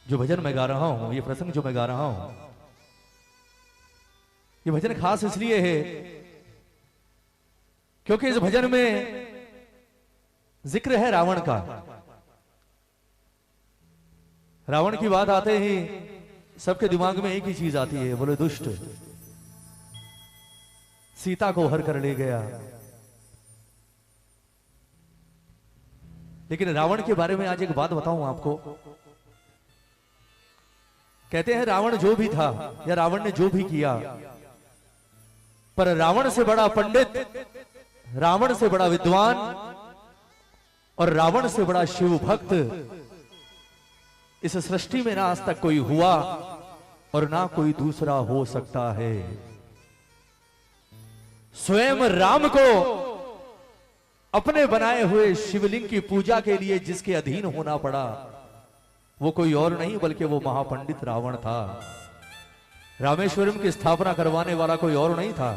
जो भजन मैं गा रहा हूं, ये प्रसंग जो मैं गा रहा हूं, ये भजन खास इसलिए है क्योंकि इस भजन में जिक्र है रावण का। रावण की बात आते ही सबके दिमाग में एक ही चीज आती है, बोले दुष्ट सीता को हर कर ले गया। लेकिन रावण के बारे में आज एक बात बताऊं आपको। कहते हैं रावण जो भी था या रावण ने जो भी किया, पर रावण से बड़ा पंडित, रावण से बड़ा विद्वान और रावण से बड़ा शिव भक्त इस सृष्टि में ना आज तक कोई हुआ और ना कोई दूसरा हो सकता है। स्वयं राम को अपने बनाए हुए शिवलिंग की पूजा के लिए जिसके अधीन होना पड़ा, वो कोई और नहीं बल्कि वो महापंडित रावण था। रामेश्वरम की स्थापना करवाने वाला कोई और नहीं था।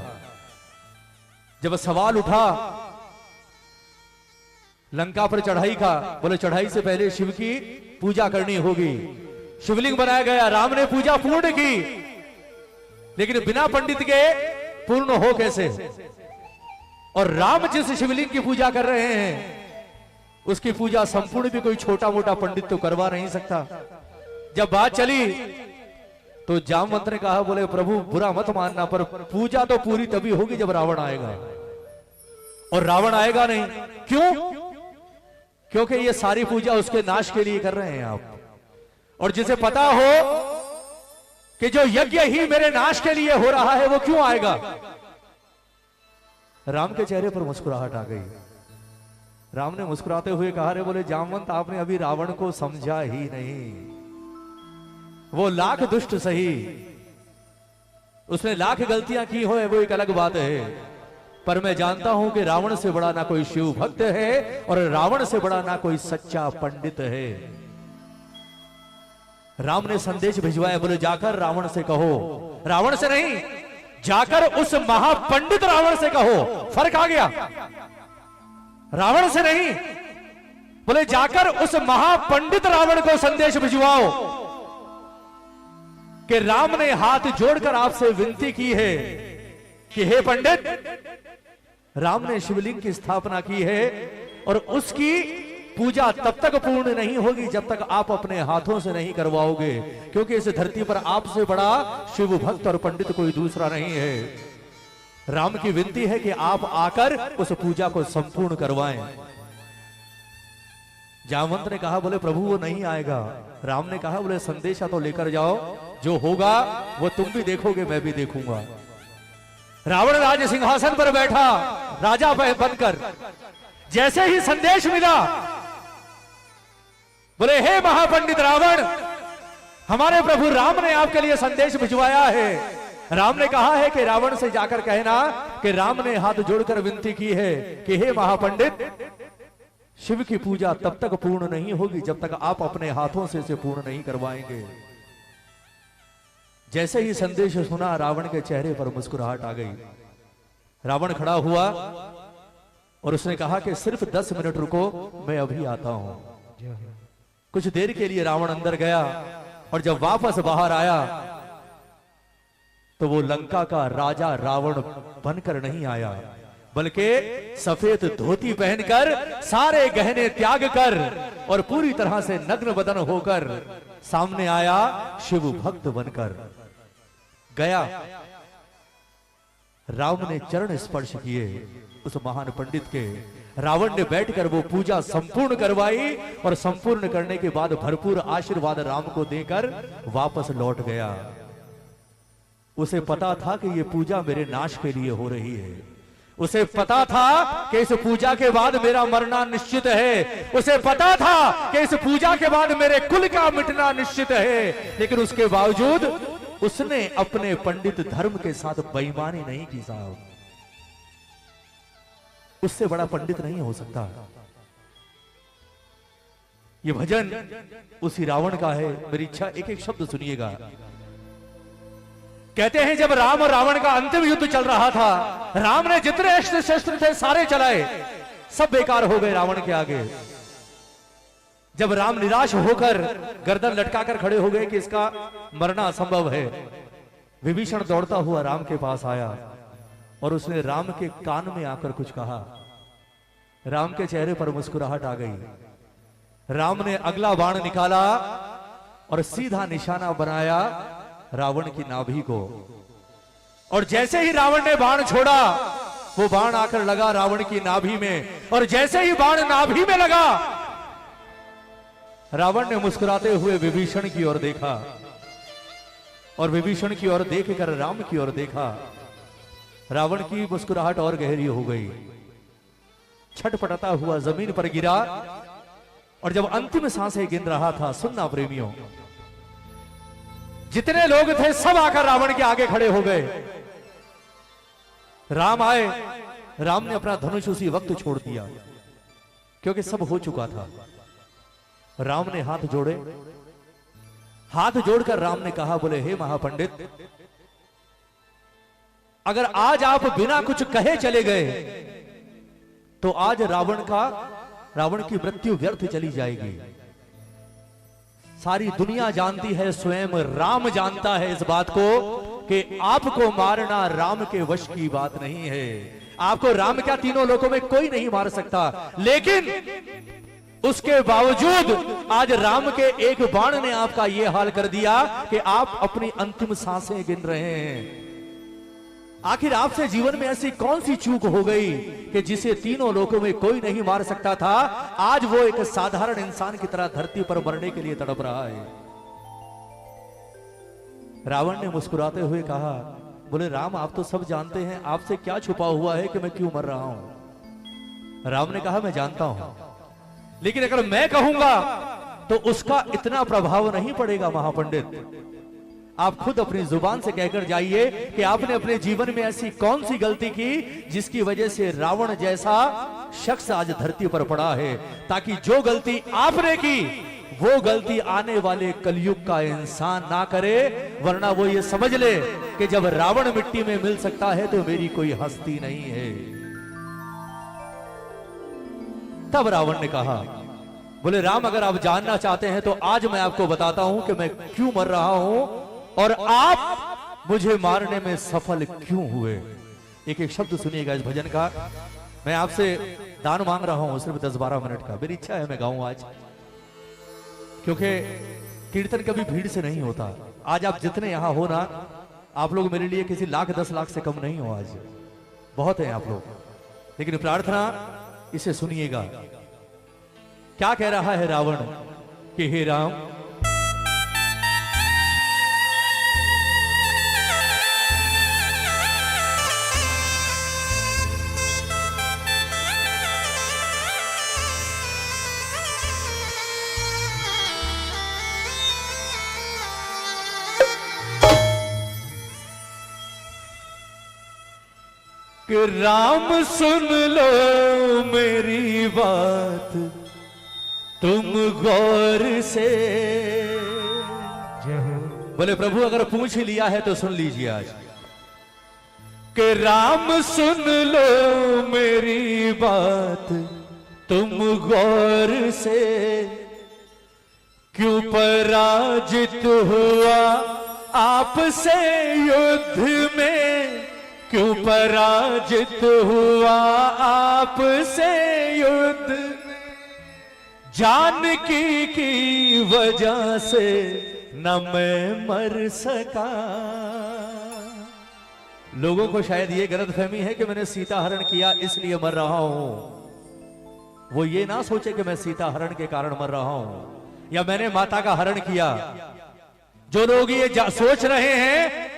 जब सवाल उठा लंका पर चढ़ाई का, बोले चढ़ाई से पहले शिव की पूजा करनी होगी। शिवलिंग बनाया गया, राम ने पूजा पूर्ण की, लेकिन बिना पंडित के पूर्ण हो कैसे? और राम जिस शिवलिंग की पूजा कर रहे हैं उसकी पूजा संपूर्ण भी कोई छोटा मोटा पंडित तो करवा नहीं सकता। जब बात चली तो जामवंत ने कहा, बोले प्रभु बुरा मत मानना, पर पूजा तो पूरी तभी होगी जब रावण आएगा, और रावण आएगा नहीं। क्यों? क्योंकि ये सारी पूजा उसके नाश के लिए कर रहे हैं आप। और जिसे पता हो कि जो यज्ञ ही मेरे नाश के लिए हो रहा है वो क्यों आएगा? राम के चेहरे पर मुस्कुराहट आ गई। राम ने मुस्कुराते हुए कहा, रे बोले जामवंत आपने अभी रावण को समझा ही नहीं। वो लाख दुष्ट सही, उसने लाख गलतियां की हो वो एक अलग बात है, पर मैं जानता हूं कि रावण से बड़ा ना कोई शिव भक्त है और रावण से बड़ा ना कोई सच्चा पंडित है। राम ने संदेश भिजवाया, बोले जाकर रावण से कहो, रावण से नहीं, जाकर उस महापंडित रावण से कहो। फर्क आ गया, रावण से नहीं, बोले जाकर उस महापंडित रावण को संदेश भिजवाओ कि राम ने हाथ जोड़कर आपसे विनती की है कि हे पंडित, राम ने शिवलिंग की स्थापना की है और उसकी पूजा तब तक पूर्ण नहीं होगी जब तक आप अपने हाथों से नहीं करवाओगे, क्योंकि इस धरती पर आपसे बड़ा शिव भक्त और पंडित कोई दूसरा नहीं है। राम की विनती है कि आप आकर उस पूजा को संपूर्ण करवाएं। जामवंत ने कहा, बोले प्रभु वो नहीं आएगा। राम ने कहा, बोले संदेशा तो लेकर जाओ, जो होगा वो तुम भी देखोगे मैं भी देखूंगा। रावण राज सिंहासन पर बैठा राजा बनकर, जैसे ही संदेश मिला, बोले हे महापंडित रावण, हमारे प्रभु राम ने आपके लिए संदेश भिजवाया है। राम ने कहा है कि रावण से जाकर कहना कि राम ने हाथ जोड़कर विनती की है कि हे महापंडित, शिव की पूजा तब तक पूर्ण नहीं होगी जब तक आप अपने हाथों से इसे पूर्ण नहीं करवाएंगे। जैसे ही संदेश सुना, रावण के चेहरे पर मुस्कुराहट आ गई। रावण खड़ा हुआ और उसने कहा कि सिर्फ 10 मिनट रुको, मैं अभी आता हूं। कुछ देर के लिए रावण अंदर गया और जब वापस बाहर आया तो वो लंका का राजा रावण बनकर नहीं आया, बल्कि सफेद धोती पहनकर, सारे गहने त्याग कर और पूरी तरह से नग्न बदन होकर सामने आया, शिव भक्त बनकर गया। राम ने चरण स्पर्श किए उस महान पंडित के। रावण ने बैठकर वो पूजा संपूर्ण करवाई और संपूर्ण करने के बाद भरपूर आशीर्वाद राम को देकर वापस लौट गया। उसे पता था कि ये पूजा मेरे नाश के लिए हो रही है। उसे पता था कि इस पूजा के बाद मेरा मरना निश्चित है। उसे पता था कि इस पूजा के बाद मेरे कुल का मिटना निश्चित है। लेकिन उसके बावजूद उसने अपने पंडित धर्म के साथ बेईमानी नहीं की साहब। उससे बड़ा पंडित नहीं हो सकता। ये भजन उसी रावण का है। मेरी इच्छा एक एक शब्द सुनिएगा। कहते हैं जब राम और रावण का अंतिम युद्ध चल रहा था, राम ने जितने अस्त्र शस्त्र थे सारे चलाए, सब बेकार हो गए रावण के आगे। जब राम निराश होकर गर्दन लटकाकर खड़े हो गए कि इसका मरना असंभव है, विभीषण दौड़ता हुआ राम के पास आया और उसने राम के कान में आकर कुछ कहा। राम के चेहरे पर मुस्कुराहट आ गई। राम ने अगला बाण निकाला और सीधा निशाना बनाया रावण की नाभि को, और जैसे ही रावण ने बाण छोड़ा वो बाण आकर लगा रावण की नाभि में, और जैसे ही बाण नाभि में लगा रावण ने मुस्कुराते हुए विभीषण की ओर देखा, और विभीषण की ओर देखकर राम की ओर देखा। रावण की मुस्कुराहट और गहरी हो गई, छटपटाता हुआ जमीन पर गिरा, और जब अंतिम सांसें गिन रहा था, सुनना प्रेमियों, जितने लोग थे सब आकर रावण के आगे खड़े हो गए। राम आए, राम ने अपना धनुष उसी वक्त छोड़ दिया क्योंकि सब हो चुका था। राम ने हाथ जोड़े, हाथ जोड़कर राम ने कहा, बोले हे महापंडित, अगर आज आप बिना कुछ कहे चले गए तो आज रावण की मृत्यु व्यर्थ चली जाएगी। सारी दुनिया जानती है, स्वयं राम जानता है इस बात को कि आपको मारना राम के वश की बात नहीं है। आपको राम क्या तीनों लोगों में कोई नहीं मार सकता, लेकिन उसके बावजूद आज राम के एक बाण ने आपका यह हाल कर दिया कि आप अपनी अंतिम सांसें गिन रहे हैं। आखिर आपसे जीवन में ऐसी कौन सी चूक हो गई कि जिसे तीनों लोगों में कोई नहीं मार सकता था, आज वो एक साधारण इंसान की तरह धरती पर मरने के लिए तड़प रहा है। रावण ने मुस्कुराते हुए कहा, बोले राम, आप तो सब जानते हैं, आपसे क्या छुपा हुआ है कि मैं क्यों मर रहा हूं। राम ने कहा, मैं जानता हूं, लेकिन अगर मैं कहूंगा तो उसका इतना प्रभाव नहीं पड़ेगा महापंडित। आप खुद अपनी जुबान से कहकर जाइए कि आपने अपने जीवन में ऐसी कौन सी गलती की जिसकी वजह से रावण जैसा शख्स आज धरती पर पड़ा है, ताकि जो गलती आपने की वो गलती आने वाले कलयुग का इंसान ना करे, वरना वो ये समझ ले कि जब रावण मिट्टी में मिल सकता है तो मेरी कोई हस्ती नहीं है। तब रावण ने कहा, बोले राम, अगर आप जानना चाहते हैं तो आज मैं आपको बताता हूं कि मैं क्यों मर रहा हूं और आप मुझे मारने में सफल क्यों हुए। एक एक शब्द सुनिएगा इस भजन का। मैं आपसे दान मांग रहा हूं सिर्फ 10-12 मिनट का। मेरी इच्छा है मैं गाऊं आज, क्योंकि कीर्तन कभी भीड़ से नहीं होता। आज आप जितने यहां हो ना, आप लोग मेरे लिए किसी लाख 10 लाख से कम नहीं हो। आज बहुत है आप लोग, लेकिन प्रार्थना इसे सुनिएगा। क्या कह रहा है रावण कि हे राम, कि राम सुन लो मेरी बात तुम गौर से। बोले प्रभु, अगर पूछ ही लिया है तो सुन लीजिए आज। कि राम सुन लो मेरी बात तुम गौर से, क्यों पराजित हुआ आपसे युद्ध में, क्यों पराजित हुआ आपसे युद्ध में, जानकी की वजह से न मैं मर सका। लोगों को शायद ये गलतफहमी है कि मैंने सीता हरण किया इसलिए मर रहा हूं। वो ये ना सोचे कि मैं सीता हरण के कारण मर रहा हूं या मैंने माता का हरण किया। जो लोग ये सोच रहे हैं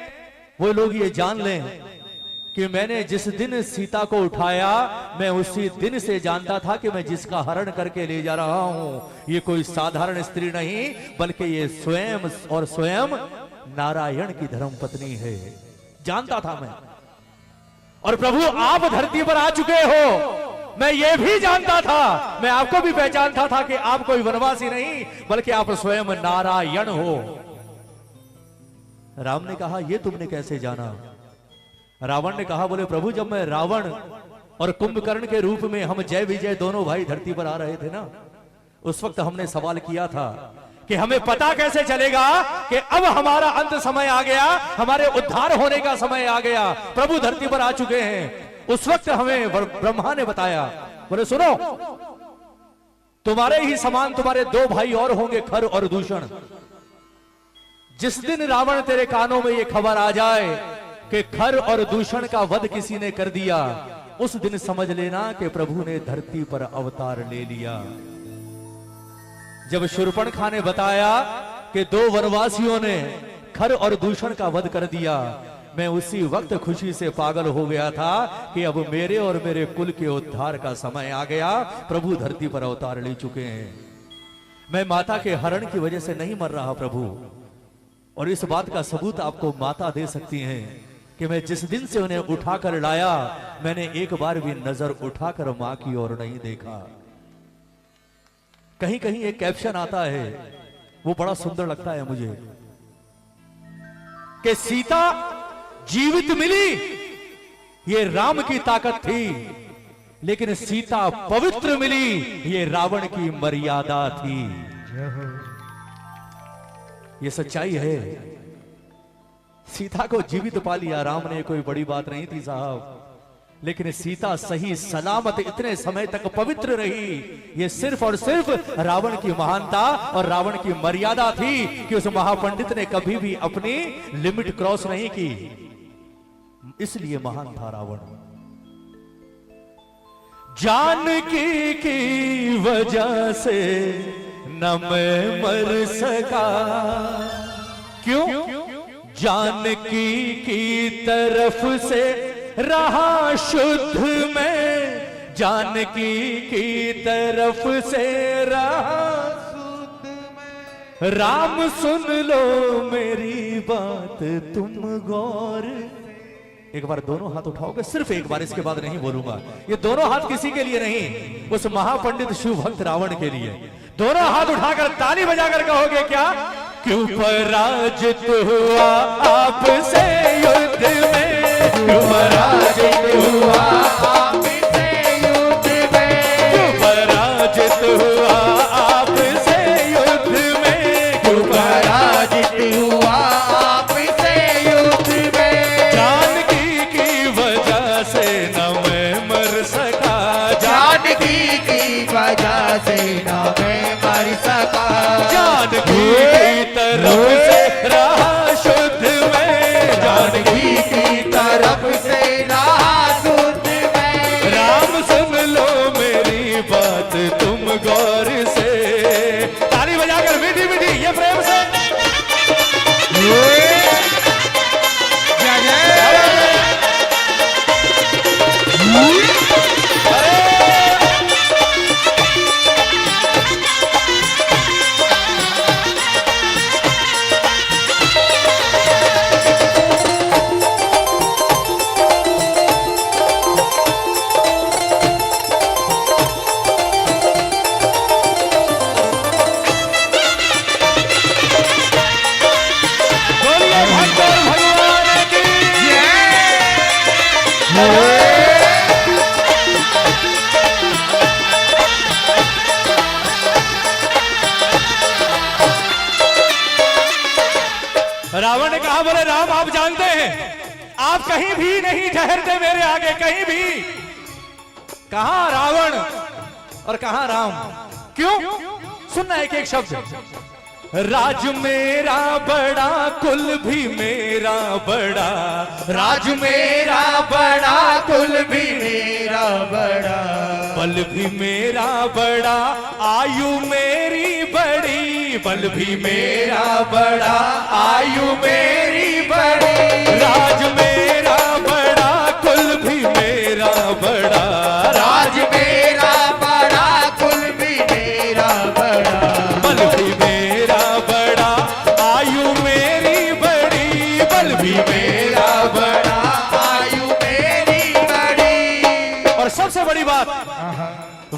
वो लोग ये जान लें कि मैंने जिस दिन सीता को उठाया, मैं उसी दिन से जानता था कि मैं जिसका हरण करके ले जा रहा हूं ये कोई साधारण स्त्री नहीं, बल्कि ये स्वयं और स्वयं नारायण की धर्मपत्नी है। जानता था मैं। और प्रभु, आप धरती पर आ चुके हो, मैं ये भी जानता था, मैं आपको भी पहचानता था कि आप कोई वनवासी नहीं बल्कि आप स्वयं नारायण हो। राम ने कहा, ये तुमने कैसे जाना? रावण ने कहा, बोले प्रभु, जब मैं रावण और कुंभकर्ण के रूप में हम जय विजय दोनों भाई धरती पर आ रहे थे ना, उस वक्त हमने सवाल किया था कि हमें पता कैसे चलेगा कि अब हमारा अंत समय आ गया, हमारे उद्धार होने का समय आ गया, प्रभु धरती पर आ चुके हैं। उस वक्त हमें ब्रह्मा ने बताया, बोले सुनो, तुम्हारे ही समान तुम्हारे दो भाई और होंगे, खर और दूषण। जिस दिन रावण तेरे कानों में ये खबर आ जाए कि खर और दूषण का वध किसी ने कर दिया, उस दिन समझ लेना कि प्रभु ने धरती पर अवतार ले लिया। जब शूर्पणखा ने बताया कि दो वनवासियों ने खर और दूषण का वध कर दिया, मैं उसी वक्त खुशी से पागल हो गया था कि अब मेरे और मेरे कुल के उद्धार का समय आ गया, प्रभु धरती पर अवतार ले चुके हैं। मैं माता के हरण की वजह से नहीं मर रहा प्रभु, और इस बात का सबूत आपको माता दे सकती हैं कि मैं जिस दिन से उन्हें उठाकर लाया, मैंने एक बार भी नजर उठाकर मां की ओर नहीं देखा। कहीं कहीं एक कैप्शन आता है, वो बड़ा सुंदर लगता है मुझे, कि सीता जीवित मिली ये राम की ताकत थी, लेकिन सीता पवित्र मिली ये रावण की मर्यादा थी। ये सच्चाई है। सीता को जीवित पा लिया राम ने, कोई बड़ी बात नहीं थी साहब, लेकिन सीता सही सलामत इतने समय तक पवित्र रही, ये सिर्फ और सिर्फ रावण की महानता और रावण की मर्यादा थी कि उस महापंडित ने कभी भी अपनी लिमिट क्रॉस नहीं की, इसलिए महान था रावण। जानकी की वजह से न मैं मर सका, क्यों? जानकी की तरफ से रहा शुद्ध मैं, जानकी की तरफ से रहा शुद्ध मैं। राम सुन लो मेरी बात तुम गौर। एक बार दोनों हाथ उठाओगे, सिर्फ एक बार, इसके बाद नहीं बोलूंगा। ये दोनों हाथ किसी के लिए नहीं, उस महापंडित शिव भक्त रावण के लिए। दोनों हाथ उठाकर ताली बजाकर कहोगे क्या? क्यों पराजित हुआ आपसे युद्ध में, क्यों पराजित हुआ आपसे युद्ध में, क्यों पराजित हुआ आपसे युद्ध में, क्यों पराजित हुआ आपसे युद्ध में। जानकी की वजह से न मैं मर सका, जानकी की वजह से न मैं मर सका। जानकी की तरफ से रहा शुद्ध में, जानकी की तरफ से रहा शुद्ध में। राम सुन लो मेरी बात तुम गौर से। ताली बजाकर मीठी मीठी ये प्रेम से रावण ने कहा, बोले राम आप जानते हैं आप कहीं भी नहीं ठहरते मेरे आगे, कहीं भी। कहां रावण और कहां राम? क्यों? सुनना एक एक शब्द। राज मेरा बड़ा कुल भी मेरा बड़ा, राज मेरा बड़ा कुल भी मेरा बड़ा, बल भी मेरा बड़ा आयु मेरी बड़ी, बल भी मेरा बड़ा आयु मेरी बड़ी। राज मेरा बड़ा कुल भी मेरा बड़ा, राज मेरा बड़ा कुल भी मेरा बड़ा, बल भी मेरा बड़ा आयु मेरी बड़ी, बल भी मेरा बड़ा आयु मेरी बड़ी। और सबसे बड़ी बात,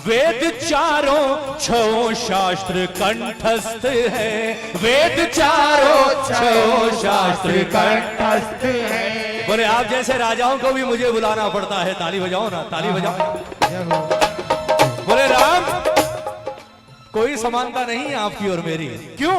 वेद चारों छो शास्त्र कंठस्थ है, वेद चारों छो शास्त्र कंठस्थ है। बोले आप जैसे राजाओं को भी मुझे बुलाना पड़ता है। ताली बजाओ ना, ताली बजाओ। बोले राम कोई समानता नहीं है आपकी और मेरी। क्यों?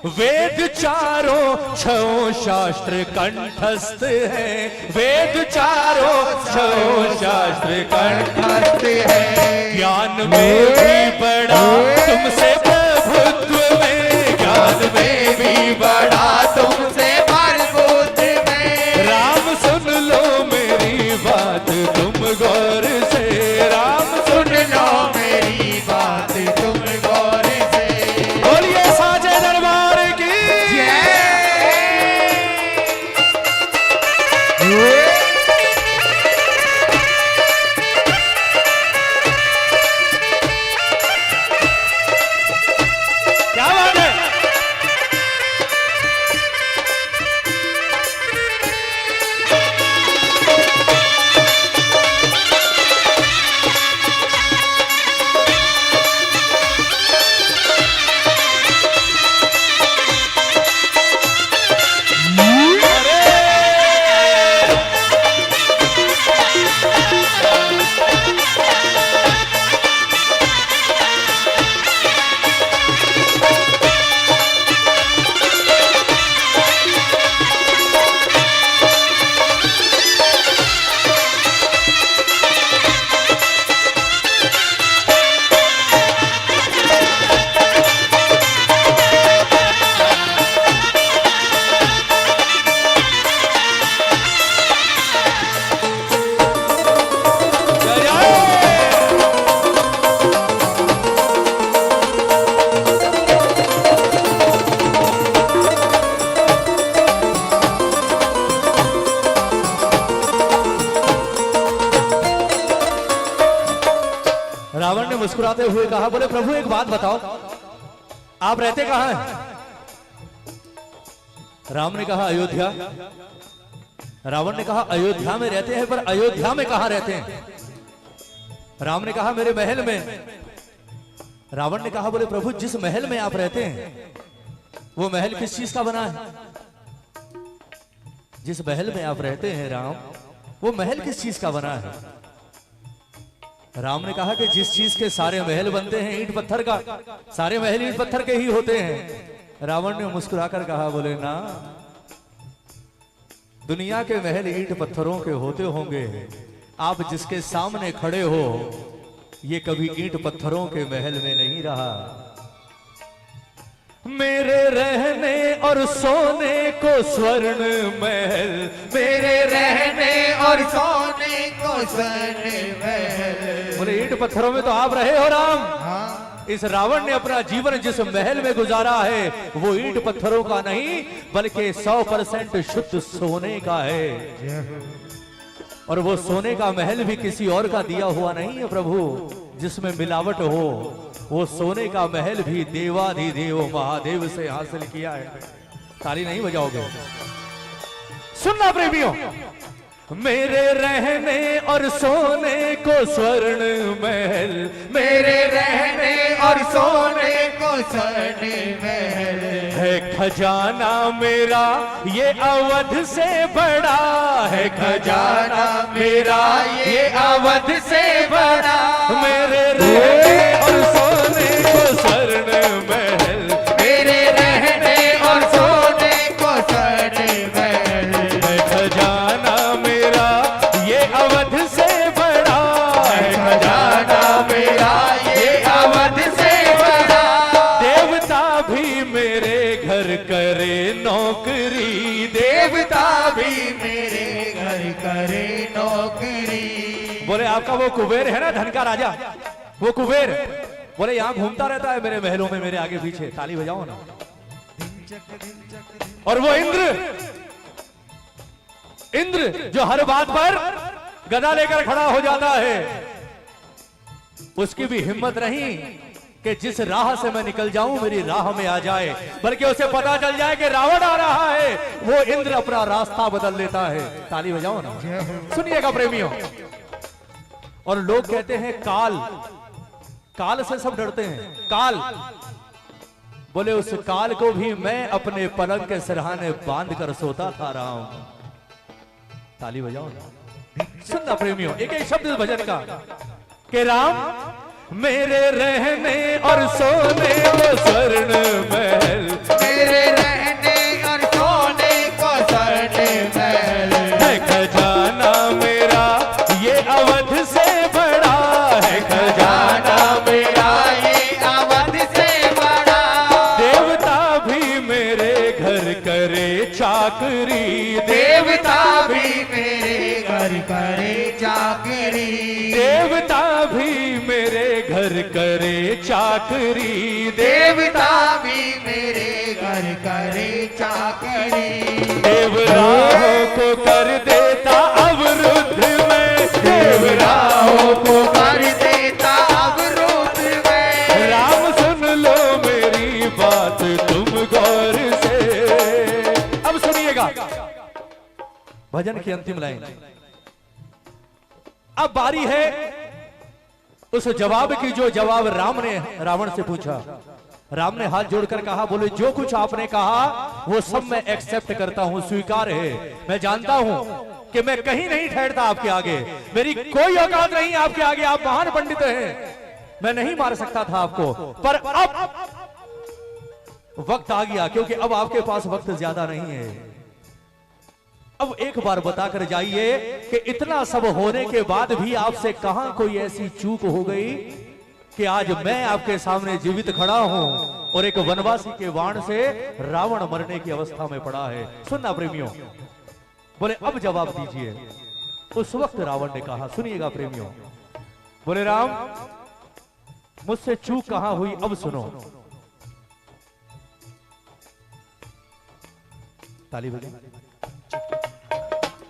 वेद चारों छो शास्त्र कंठस्थ है, वेद चारों छो शास्त्र कंठस्थ है। ज्ञान में भी बड़ा तुमसे प्रभुत्व में, ज्ञान में भी बड़ा तुमसे प्रभुत्व में। राम सुन लो मेरी बात तुम गौर से, राम सुन लो मेरी बात तुम गौर से। बोलिए साजे दरबार की क्या बात है। रावण ने मुस्कुराते हुए कहा, बोले प्रभु एक बात बताओ, आप रहते कहां हैं? राम ने कहा अयोध्या। रावण ने कहा अयोध्या में रहते हैं, पर अयोध्या में कहां रहते हैं? राम ने कहा मेरे महल में। रावण ने कहा, बोले प्रभु जिस महल में आप रहते हैं वो महल किस चीज का बना है? जिस महल में आप रहते हैं राम, वो महल किस चीज का बना है? राम ने कहा कि जिस चीज के सारे महल बनते हैं ईंट पत्थर का, सारे महल ईंट पत्थर के ही होते हैं। रावण ने मुस्कुराकर कहा, बोले ना, दुनिया के महल ईंट पत्थरों के होते होंगे, आप जिसके सामने खड़े हो ये कभी ईंट पत्थरों के महल में नहीं रहा। मेरे रहने और सोने को स्वर्ण महल, मेरे रहने और सोने को स्वर्ण महल। बोले ईंट पत्थरों में तो आप रहे हो राम। हाँ। इस रावण ने अपना जीवन जिस महल में गुजारा है वो ईंट पत्थरों का नहीं बल्कि 100% शुद्ध सोने का है। और वो सोने का महल भी किसी और का दिया हुआ नहीं है प्रभु जिसमें मिलावट हो। वो सोने का महल भी देवाधिदेव महादेव से हासिल किया है। ताली नहीं बजाओगे? सुनना प्रेमियों, मेरे रहने और सोने को स्वर्ण महल, मेरे रहने और सोने को स्वर्ण महल है। खजाना मेरा ये अवध से बड़ा है, खजाना मेरा ये अवध से बड़ा। मेरे रहने और सोने को स्वर्ण महल, मेरे रहने और सोने को स्वर्ण महल है। खजाना मेरा ये अवध से बड़ा है, खजाना मेरा ये अवध से बड़ा। देवता भी मेरे घर करे नौकरी, देवता भी मेरे घर करे नौकरी। बोले आपका वो कुबेर है ना, धन का राजा, वो कुबेर बोले यहाँ घूमता रहता है मेरे महलों में, मेरे आगे पीछे। ताली बजाओ ना। और वो इंद्र जो हर बात पर गदा लेकर खड़ा हो जाता है, उसकी भी हिम्मत नहीं कि जिस राह से मैं निकल जाऊं मेरी राह में आ जाए, बल्कि उसे पता चल जाए कि रावण आ रहा है, वो इंद्र अपना रास्ता बदल लेता है। ताली बजाओ ना। सुनिएगा प्रेमियों। और लोग कहते हैं काल, काल से सब डरते हैं। काल, बोले उस काल को भी मैं अपने पलंग के सिरहाने बांध कर सोता था राम। ताली बजाओ ना। सुनना प्रेमियों, एक एक शब्द भजन का कि राम मेरे रहने और सोने को स्वर्ण महल, मेरे रहने और सोने को स्वर्ण महल, है खजाना मेरा ये अवध से बड़ा, है खजाना मेरा ये अवध से बड़ा। देवता भी मेरे घर करे चाकरी, देवता भी मेरे घर करे चाकरी, देवता भी मेरे घर करे चाकरी, देवता भी मेरे घर करे चाकरी। देवराहों को कर देता अवरुद्ध में, देवराहों को कर देता अवरोध में। राम सुन लो मेरी बात तुम गौर से। अब सुनिएगा भजन की अंतिम लाइन। अब बारी है उस जवाब की जो जवाब राम ने रावण से पूछा। राम ने हाथ जोड़कर कहा, बोले जो कुछ आपने कहा वो सब मैं एक्सेप्ट करता हूं, स्वीकार है। मैं जानता हूं कि मैं कहीं नहीं ठहरता आपके आगे, मेरी कोई औकात नहीं आपके आगे, आप महान पंडित हैं, मैं नहीं मार सकता था आपको। पर अब वक्त आ गया, क्योंकि अब आपके पास वक्त ज्यादा नहीं है। अब एक बार बताकर जाइए कि इतना सब होने के बाद भी आपसे कहां कोई ऐसी चूक हो गई कि आज मैं आपके सामने जीवित खड़ा हूं और एक वनवासी के बाण से रावण मरने की अवस्था में पड़ा है। सुनना प्रेमियों, बोले अब जवाब दीजिए। उस वक्त रावण ने कहा, सुनिएगा प्रेमियों, बोले राम मुझसे चूक कहां हुई अब सुनो। ताली बजाओ,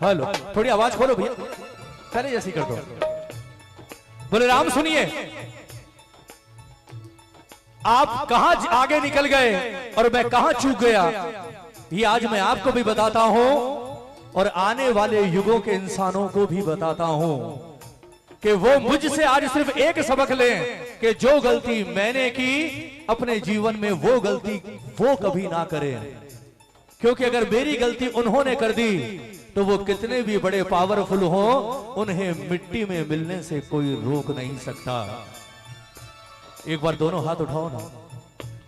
हेलो, थोड़ी आवाज खोलो भैया, पहले जैसी कर दो। बोले राम सुनिए, आप कहां आगे निकल गए और मैं कहां चूक गया, ये आज मैं आपको भी बताता हूं और आने वाले युगों के इंसानों को भी बताता हूं कि वो मुझसे आज सिर्फ एक सबक लें कि जो गलती मैंने की अपने जीवन में वो गलती वो कभी ना करें। क्योंकि अगर मेरी गलती उन्होंने कर दी तो वो कितने भी बड़े पावरफुल हो, उन्हें मिट्टी में मिलने से कोई रोक नहीं सकता। एक बार दोनों हाथ उठाओ ना,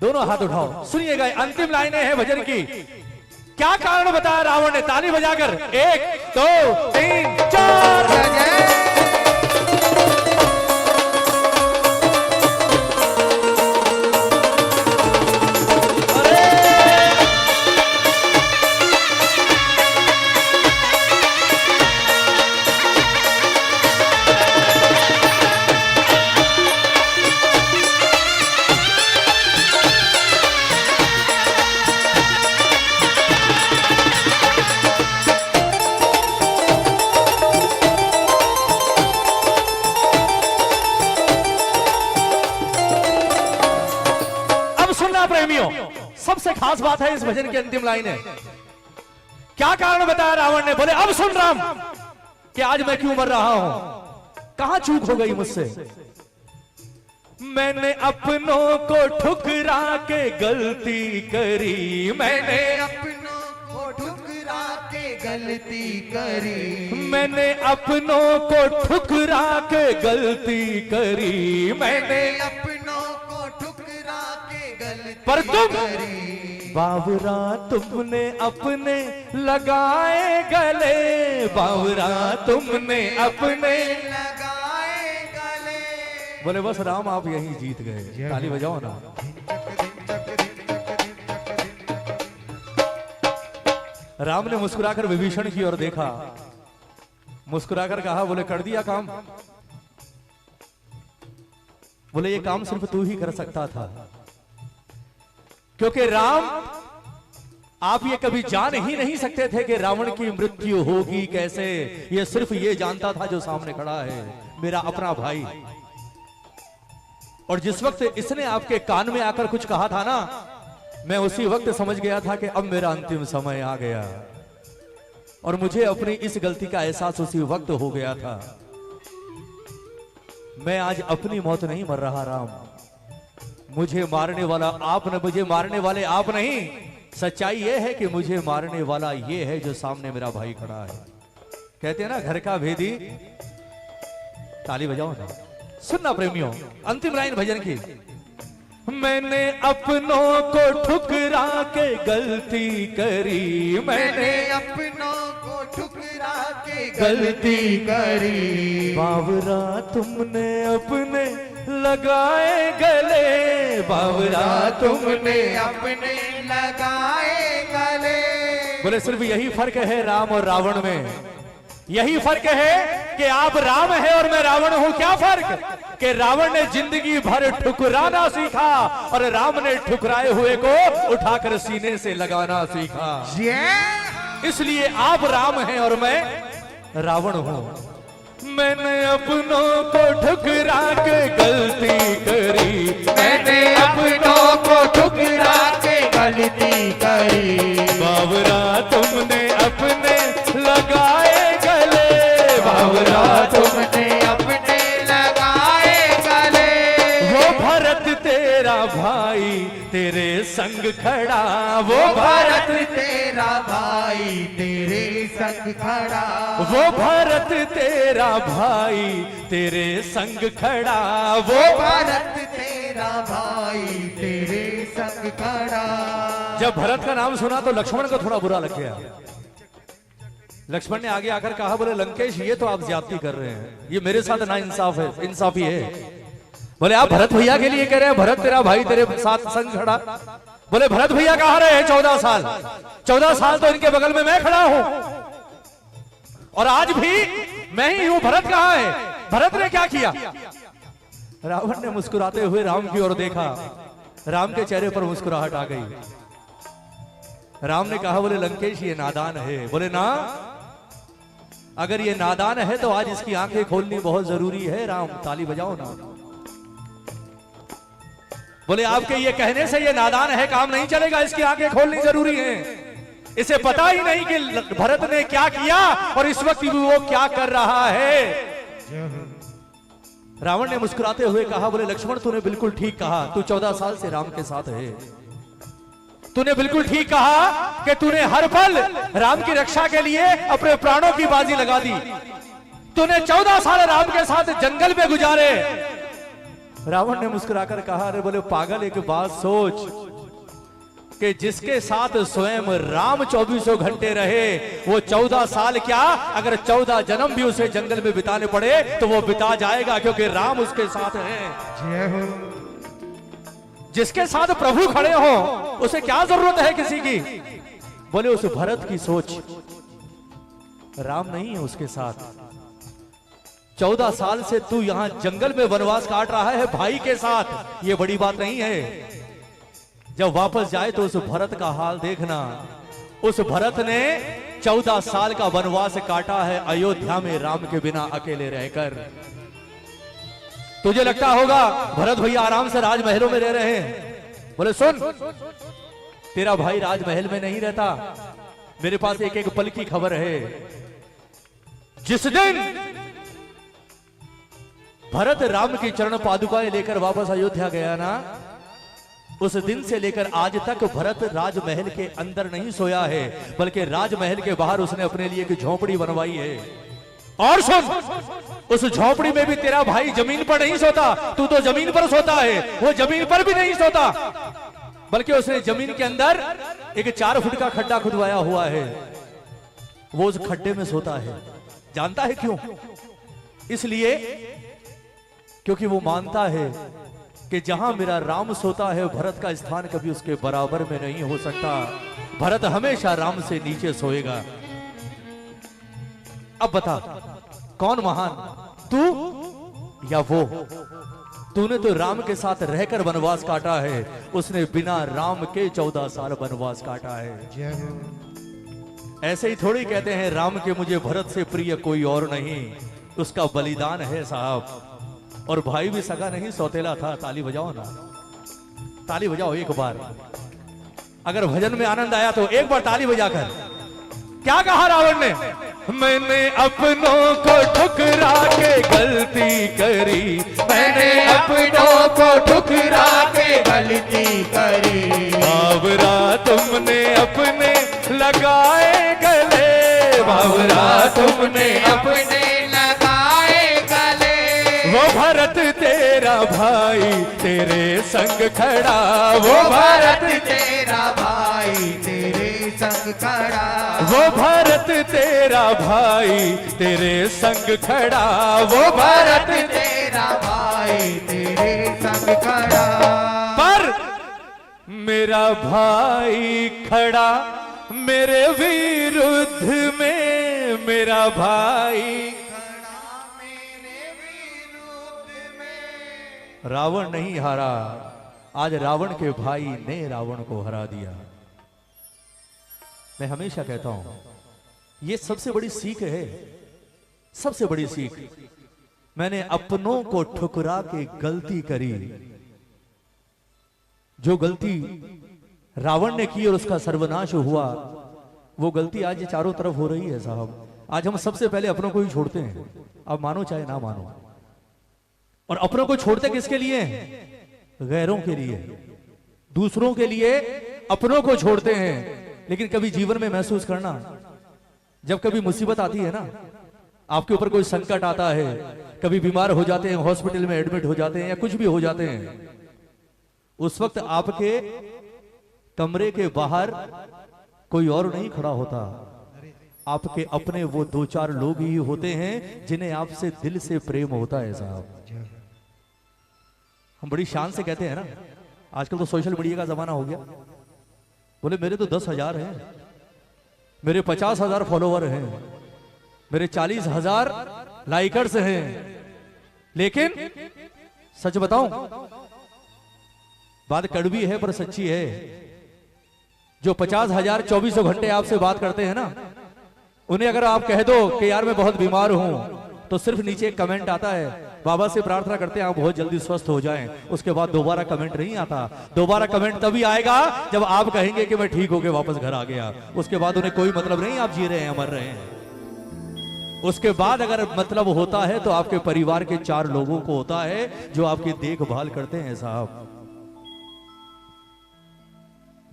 दोनों हाथ उठाओ। सुनिएगा अंतिम लाइनें हैं भजन की। क्या कारण बताया रावण ने, ताली बजाकर 1 2 3 4। प्रेमियों, सबसे खास बात है इस भजन की अंतिम लाइन है। क्या कारण बताया रावण ने, बोले अब सुन राम कि आज मैं क्यों मर रहा हूं, कहां चूक हो गई मुझसे। मैंने अपनों को ठुकरा के गलती करी, मैंने अपनों को ठुकरा के गलती करी, मैंने अपनों को ठुकरा के गलती करी, मैंने अपनों को ठुकरा के गलती पर तुम करी। बावरा तुमने अपने लगाए गले, बावरा तुमने अपने लगाए गले। बोले बस राम आप यहीं जीत गए, ताली बजाओ ना। राम ने मुस्कुराकर विभीषण की ओर देखा, मुस्कुराकर कहा, बोले कर दिया काम। बोले ये काम सिर्फ तू ही कर सकता था, क्योंकि राम आप ये कभी जान ही नहीं सकते थे कि रावण की मृत्यु होगी कैसे। ये सिर्फ ये जानता था जो सामने खड़ा है, मेरा अपना भाई। और जिस वक्त इसने आपके कान में आकर कुछ कहा था ना, मैं उसी वक्त समझ गया था कि अब मेरा अंतिम समय आ गया और मुझे अपनी इस गलती का एहसास उसी वक्त हो गया था। मैं आज अपनी मौत नहीं मर रहा राम, मुझे मारने वाला आप न, मुझे मारने वाले आप नहीं। सच्चाई यह है कि मुझे मारने वाला ये है जो सामने मेरा भाई खड़ा है। कहते हैं ना घर का भेदी, ताली बजाओ ना। सुनना प्रेमियों, अंतिम लाइन भजन की। मैंने अपनों को ठुकरा के गलती करी, मैंने अपनों को ठुकरा के गलती करी। बावरा तुमने अपने लगाए गले, बावरा तुमने अपने लगाए गले। बोले सिर्फ यही फर्क है राम और रावण में, यही फर्क है कि आप राम है और मैं रावण हूं। क्या फर्क कि रावण ने जिंदगी भर ठुकराना सीखा और राम ने ठुकराए हुए को उठाकर सीने से लगाना सीखा। इसलिए आप राम हैं और मैं रावण हूं। मैंने अपनों को ठुकरा के गलती करी, मैंने अपनों को ठुकरा के गलती करी। बावरा तुमने अपने लगाए गले, बावरा तुमने अपने लगाए गले। वो भरत तेरा भाई तेरे संग खड़ा, वो भरत तेरा भाई तेरे संग खड़ा। वो भरत तेरा भाई तेरे संग खड़ा, वो भरत तेरा भाई तेरे संग खड़ा। जब भरत का नाम सुना तो लक्ष्मण को थोड़ा बुरा लग गया। लक्ष्मण ने आगे आकर कहा, बोले लंकेश ये तो आप ज्यादती कर रहे हैं, ये मेरे साथ ना इंसाफ है, इंसाफी है। बोले आप भरत भैया के लिए कह रहे हैं भरत तेरा भाई तेरे साथ संग खड़ा। बोले भरत भैया कहाँ रहे हैं 14 साल, 14 साल तो इनके बगल में मैं खड़ा हूं और आज भी मैं ही हूं। भरत कहाँ है, भरत ने क्या किया? रावण ने मुस्कुराते हुए राम की ओर देखा, राम के चेहरे पर मुस्कुराहट आ गई। राम ने कहा, बोले लंकेश ये नादान है। बोले ना, अगर ये नादान है तो आज इसकी आंखें खोलनी बहुत जरूरी है। राम ताली बजाओ ना। बोले आपके ये कहने से ये नादान है काम नहीं चलेगा, इसकी आंखें खोलनी जरूरी है। इसे पता ही नहीं कि भरत ने क्या किया और इस वक्त भी वो क्या कर रहा है। रावण ने मुस्कुराते हुए कहा, बोले लक्ष्मण तूने बिल्कुल ठीक कहा, तू 14 साल से राम के साथ है। तूने बिल्कुल ठीक कहा कि तूने हर पल राम की रक्षा के लिए अपने प्राणों की बाजी लगा दी। तूने 14 साल राम के साथ जंगल में गुजारे। रावण ने मुस्कुराकर कहा, अरे बोले पागल एक बात सोच कि जिसके साथ स्वयं राम 24 घंटे रहे वो 14 साल क्या, अगर 14 जन्म भी उसे जंगल में बिताने पड़े तो वो बिता जाएगा, क्योंकि राम उसके साथ है। जिसके साथ प्रभु खड़े हो उसे क्या जरूरत है किसी की। बोले उस भरत की सोच, राम नहीं है उसके साथ। 14 साल से तू यहां जंगल में वनवास काट रहा है भाई के साथ, ये बड़ी बात नहीं है। जब वापस जाए तो उस भरत का हाल देखना। उस भरत ने 14 साल का वनवास काटा है अयोध्या में राम के बिना अकेले रहकर। तुझे लगता होगा भरत भैया आराम से राजमहलों में रह रहे हैं। बोले सुन, तेरा भाई राजमहल में नहीं रहता। मेरे पास एक एक पल की खबर है। जिस दिन भरत राम की चरण पादुकाएं लेकर वापस अयोध्या गया ना, उस दिन से लेकर आज तक भरत राजमहल के अंदर नहीं सोया है, बल्कि राजमहल के बाहर उसने अपने लिए एक झोपड़ी बनवाई है। और सुन, उस झोपड़ी में भी तेरा भाई जमीन पर नहीं सोता, तू तो जमीन पर सोता है। वो जमीन पर भी नहीं सोता, बल्कि उसने जमीन के अंदर एक 4 फुट का खड्डा खुदवाया हुआ है। वो उस खड्डे में सोता है। जानता है क्यों? इसलिए क्योंकि वो मानता है कि जहां मेरा राम सोता है भरत का स्थान कभी उसके बराबर में नहीं हो सकता। भरत हमेशा राम से नीचे सोएगा। अब बता कौन महान, तू या वो? तूने तो राम के साथ रहकर वनवास काटा है, उसने बिना राम के 14 साल वनवास काटा है। ऐसे ही थोड़ी कहते हैं राम के मुझे भरत से प्रिय कोई और नहीं, उसका बलिदान है साहब। और भाई भी सगा नहीं, सौतेला था। ताली बजाओ ना, ताली बजाओ एक बार। अगर भजन में आनंद आया तो एक बार ताली बजाकर। क्या कहा रावण ने? मैंने अपनों को ठुकरा के गलती करी, मैंने अपनों को ठुकरा के गलती करी। बावरा तुमने अपने लगाए गले, बावरा तुमने अपने लगाए गले। वो भरत भाई तेरे संग खड़ा, वो वो भारत भारत तेरा भाई तेरे संग खड़ा, वो भारत तेरा भाई तेरे संग खड़ा, वो भारत भारत तेरा भाई तेरे संग खड़ा। पर मेरा भाई खड़ा मेरे विरुद्ध में, मेरा भाई रावण नहीं हारा, आज रावण के भाई ने रावण को हरा दिया। मैं हमेशा कहता हूं ये सबसे बड़ी सीख है, सबसे बड़ी सीख। मैंने अपनों को ठुकरा के गलती करी, जो गलती रावण ने की और उसका सर्वनाश हुआ, वो गलती आज चारों तरफ हो रही है साहब। आज हम सबसे पहले अपनों को ही छोड़ते हैं, अब मानो चाहे ना मानो। और अपनों को छोड़ते किसके लिए? गैरों के लिए, दूसरों के लिए अपनों को छोड़ते हैं। लेकिन कभी जीवन में महसूस करना, जब कभी मुसीबत आती है ना, आपके ऊपर कोई संकट आता है, कभी बीमार हो जाते हैं, हॉस्पिटल में एडमिट हो जाते हैं या कुछ भी हो जाते हैं, उस वक्त आपके कमरे के बाहर कोई और नहीं खड़ा होता, आपके अपने वो दो चार लोग ही होते हैं जिन्हें आपसे दिल से प्रेम होता है साहब। हम बड़ी शान से कहते हैं ना, आजकल तो सोशल मीडिया का जमाना हो गया, बोले मेरे तो 10,000 हैं, मेरे 50,000 फॉलोवर हैं, मेरे 40,000 लाइकर्स हैं। लेकिन सच बताऊं, बात कड़वी है पर सच्ची है, जो 50,000 24 घंटे आपसे बात करते हैं ना, उन्हें अगर आप कह दो कि यार मैं बहुत बीमार हूं, तो सिर्फ नीचे एक कमेंट आता है, बाबा से प्रार्थना करते हैं आप बहुत जल्दी स्वस्थ हो जाएं। उसके बाद दोबारा कमेंट नहीं आता। दोबारा कमेंट तभी आएगा जब आप कहेंगे कि मैं ठीक होके वापस घर आ गया। उसके बाद उन्हें कोई मतलब नहीं आप जी रहे हैं, मर रहे हैं। उसके बाद अगर मतलब होता है तो आपके परिवार के 4 लोगों को होता है जो आपकी देखभाल करते हैं साहब।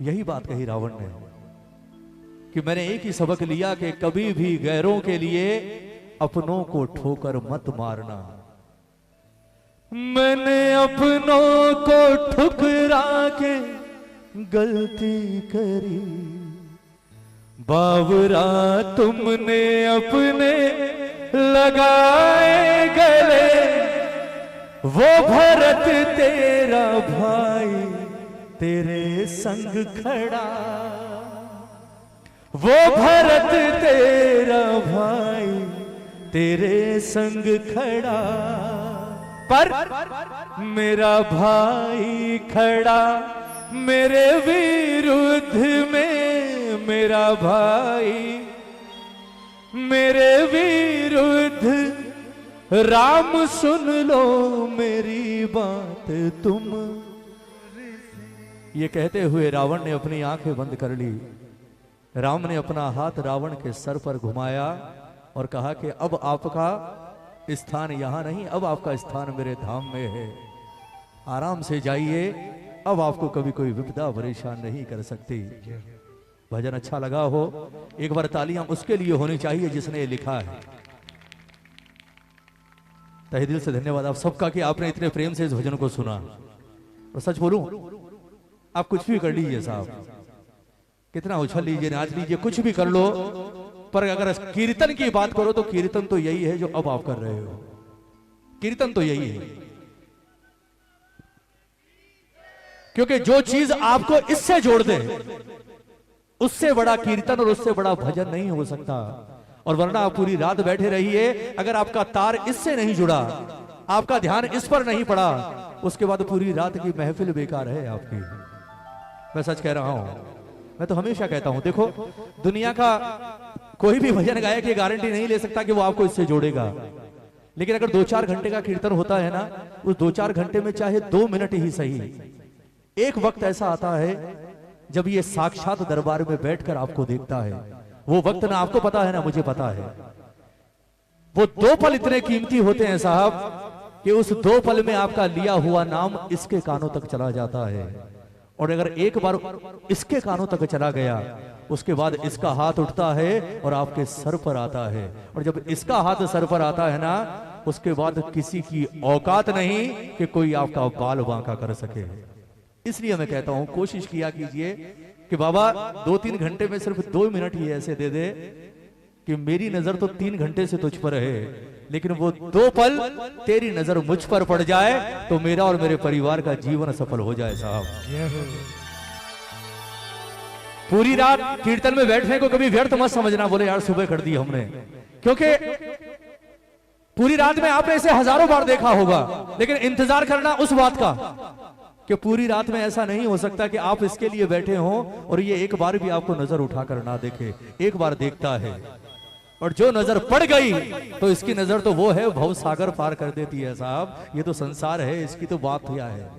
यही बात कही रावण ने कि मैंने एक ही सबक लिया कि कभी भी गैरों के लिए अपनों को ठोकर मत मारना। मैंने अपनों को ठुकरा के गलती करी, बावरा तुमने अपने लगाए गले, वो भरत तेरा भाई तेरे संग खड़ा, वो भरत तेरा भाई तेरे संग खड़ा, पर मेरा भाई खड़ा मेरे विरुद्ध में, मेरा भाई मेरे विरुद्ध। राम सुन लो मेरी बात तुम। ये कहते हुए रावण ने अपनी आंखें बंद कर ली। राम ने अपना हाथ रावण के सर पर घुमाया और कहा कि अब आपका स्थान यहां नहीं, अब आपका स्थान मेरे धाम में है। आराम से जाइए, अब आपको कभी कोई विपदा परेशान नहीं कर सकती। भजन अच्छा लगा हो, एक बार तालियां उसके लिए होनी चाहिए जिसने ये लिखा है। तहे दिल से धन्यवाद आप सबका कि आपने इतने प्रेम से इस भजन को सुना। और सच बोलूं, आप कुछ भी कर लीजिए साहब, कितना उछल लीजिए, नाच लीजिए, कुछ भी कर लो, पर अगर कीर्तन की बात करो तो कीर्तन तो यही है जो अब आप कर रहे हो। कीर्तन तो यही है, क्योंकि जो चीज आपको इससे जोड़ दे उससे बड़ा कीर्तन और उससे बड़ा भजन नहीं हो सकता। और वरना आप पूरी रात बैठे रहिए, अगर आपका तार इससे नहीं जुड़ा, आपका ध्यान इस पर नहीं पड़ा, उसके बाद पूरी रात की महफिल बेकार है आपकी। मैं सच कह रहा हूं, मैं तो हमेशा कहता हूं, देखो दुनिया का कोई भी भजन गायक ये गारंटी नहीं ले सकता कि वो आपको इससे जोड़ेगा। लेकिन अगर 2-4 घंटे का कीर्तन होता है ना, उस 2-4 घंटे में चाहे 2 मिनट ही सही, एक वक्त ऐसा आता है जब ये साक्षात दरबार में बैठकर आपको देखता है। वो वक्त ना आपको पता है ना मुझे पता है। वो 2 पल इतने कीमती होते हैं साहब कि उस 2 पल में आपका लिया हुआ नाम इसके कानों तक चला जाता है। और अगर एक बार इसके कानों तक चला गया, उसके बाद इसका हाथ उठता है और आपके सर पर आता है। और जब इसका हाथ सर पर आता है ना, उसके बाद किसी की औकात नहीं कि कोई आपका बाल बांका कर सके। इसलिए मैं कहता हूं कोशिश किया कीजिए कि बाबा 2-3 घंटे में सिर्फ 2 मिनट ही ऐसे दे दे कि मेरी नजर तो 3 घंटे से तुझ पर है, लेकिन वो 2 पल तेरी नजर मुझ पर पड़ जाए तो मेरा और मेरे परिवार का जीवन सफल हो जाए साहब। पूरी रात कीर्तन में बैठने को कभी व्यर्थ मत समझना, बोले यार सुबह कर दी हमने, क्योंकि पूरी रात में आपने इसे हजारों बार देखा होगा, लेकिन इंतजार करना उस बात का कि पूरी रात में ऐसा नहीं हो सकता कि आप इसके लिए बैठे हो और ये एक बार भी आपको नजर उठाकर ना देखे। एक बार देखता है और जो नजर पड़ गई तो इसकी नजर तो वो है भव सागर पार कर देती है साहब। ये तो संसार है, इसकी तो बात क्या है।